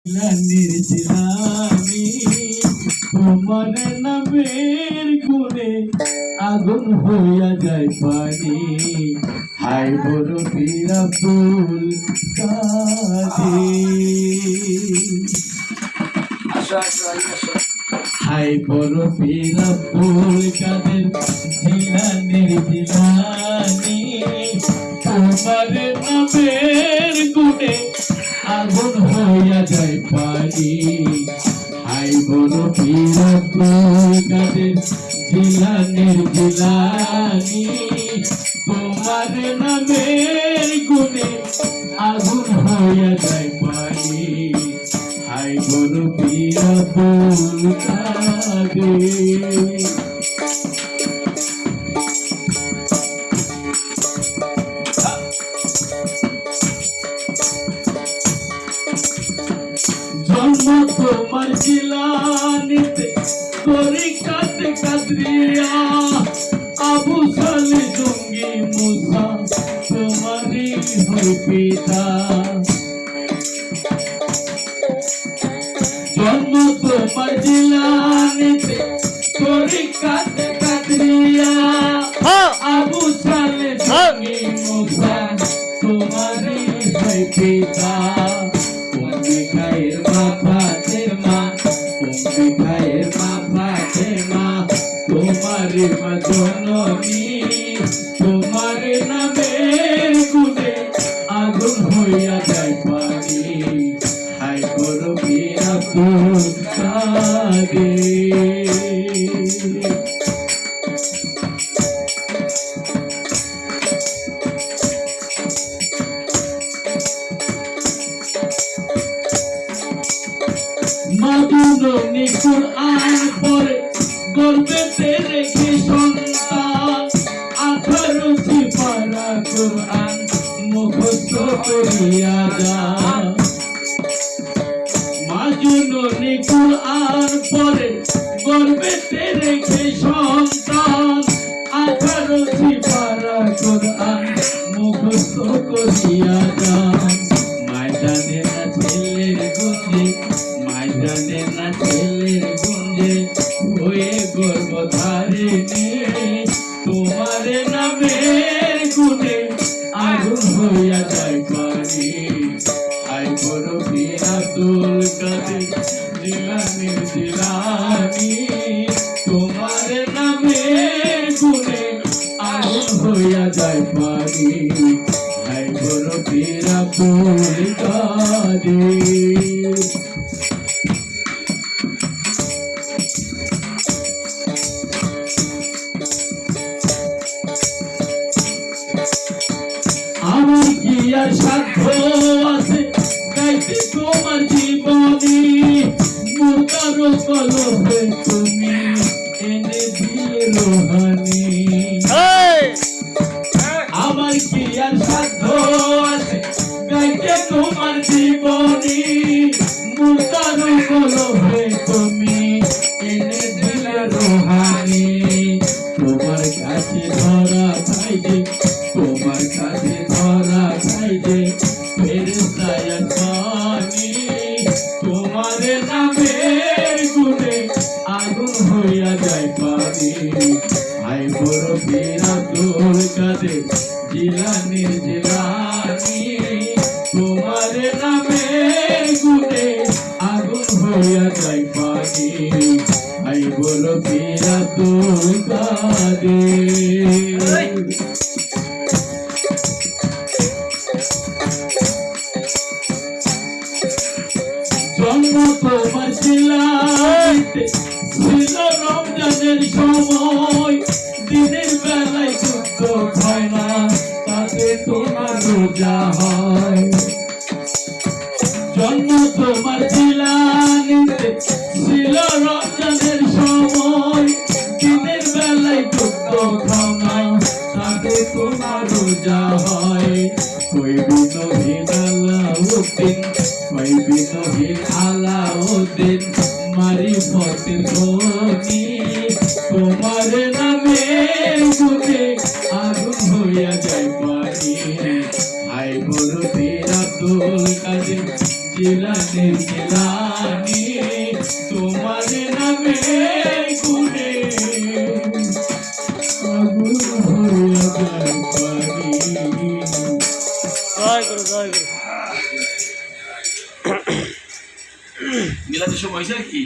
নির্জিলামি তোমার নামের গুণে আগুন হইয়া যায় পানি। হাই বড় পীর আব্দুল কাদের, হাই বড় পীর আব্দুল কাদের জিলানির জিলানি তোমার নামের গুণে আগুন হইয়া যায় পানি। হাই বড় পীর আব্দুল কাদের জিলানির জিলানি তোমার নামের গুণে আগুন হইয়া যায় পানি। হাই বড় পীর আব্দুল কাদের। জন্ম তোমার জিলানিতে তরিকাত কাদরিয়া আবু সালে জঙ্গি মুসা তোমারই হয় পিতা। জন্ম তোমার জিলানিতে তরিকাত কাদরিয়া আবু সালে জঙ্গি মুসা তোমারই হয় পিতা। তোমার জননী তোমার নামের গুণে আগুন হইয়া যায় পানি। হাই বড় পীর আব্দুল কাদের। মাদুনী কুরআন পড়ে গর্বেতে রেখে সন্তান 18টি পারা কুরআন মুখস্থ করিয়া যান। মাদুনী কুরআন পড়ে গর্বেতে রেখে সন্তান 18টি পারা কুরআন মুখস্থ করিয়া যান। ময়দানে না ছেলের গুঞ্জে, ময়দানে না ছেলের গুঞ্জে হয়ে গর্ভধারিণী তোমার নামের গুণে আগুন হইয়া যায় পানি। হাই বড় পীর আব্দুল কাদের জিলানির জিলানি তোমার নামের গুণে আগুন হইয়া যায় পানি। হাই বড় পীর আব্দুল কাদের। আমার কি আর সাধ্য আছে গাইতে তোমার জীবনী, মুর্দার কলহে তুমি এনে দিলে রোহানি। আমার কি আর সাধ্য আছে গাইতে তোমার জীবনী, মুর্দার কলহে তুমি এনে দিলে রোহানি। তোমার কাছে ধরা খাইছে, তোমার কাছে ধরা খাইছে ফেরেশতায় আসমানি তোমার নামের গুণে আগুন হইয়া যায় পানি। হাই বড় পীর আব্দুল কাদের জিলানির জিলানি তোমার নামের গুণে আগুন হইয়া যায় পানি। হাই বড় পীর আব্দুল কাদের। জন্ম তোমার জিলানিতে ছিল রমজানের সময়, দিনের বেলায় যুদ্ধ হয় না তাতে তোমার রোজা হয়। জন্ম তোমার জিলানিতে ছিল রমজানের সময়, দিনের বেলায় যুদ্ধ খাও না তাতে তোমার রোজা হয়। কই বিনহীন আলাউদ্দিন, কই বিনহীন আলাউদ্দিন মারিফতের ধনী তোমার নামের গুণে আগুন হইয়া যায় পানি। হাই বড় পীর আব্দুল কাদের জিলানির জানি তোমার নামে গুণে আগুন হইয়া যায় পানি। জয় গুরু জয় গুরু। মিলাদের সময় হয়েছে কি?